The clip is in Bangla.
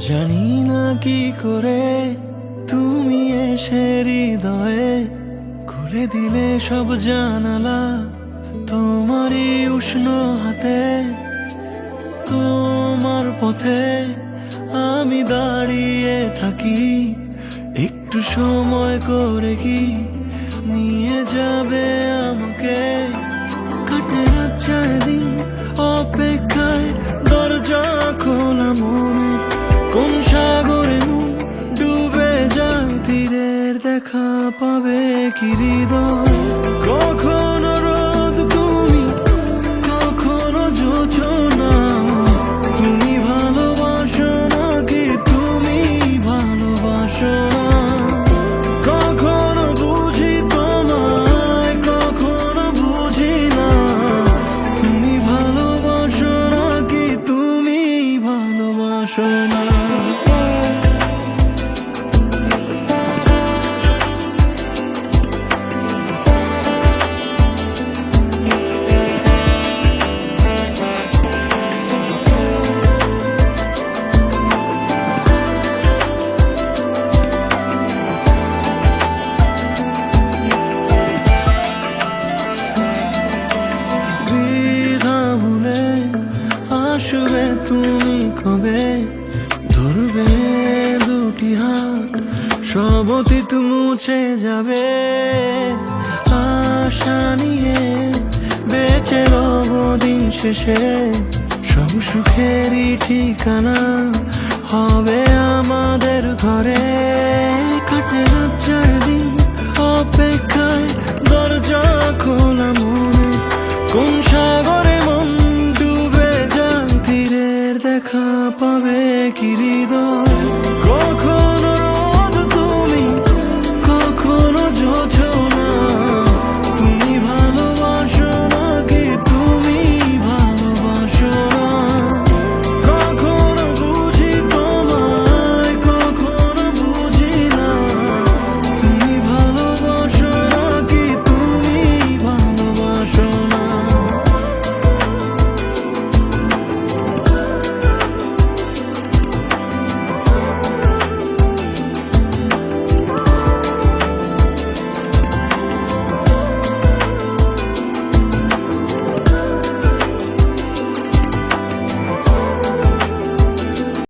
জানি না কি করে তুমি এসে হৃদয়ে খুলে দিলে সব জানালা তোমারই উষ্ণ হাতে। তোমার পথে আমি দাঁড়িয়ে থাকি, একটু সময় করে কি নিয়ে যাবে আমাকে। কাটে যাচ্ছে দিন অপেক্ষায়, দরজা খোলা মনে, কোন সাগরে মন ডুবে যায়, তীরের দেখা পাবে কি হৃদয়। কখনো রোদ তুমি, কখনো জোছনা, তুমি ভালোবাসো নাকি তুমি ভালোবাসো না। কখনো বুঝি তোমায়, কখনো বুঝি না, তুমি ভালোবাসো নাকি তুমি ভালোবাসো না। আসবে তুমি কবে, ধরবে দুটি হাত, সব অতীত মুছে যাবে। আশা নিয়ে বেঁচে রব দিন শেষে, সব সুখেরই ঠিকানা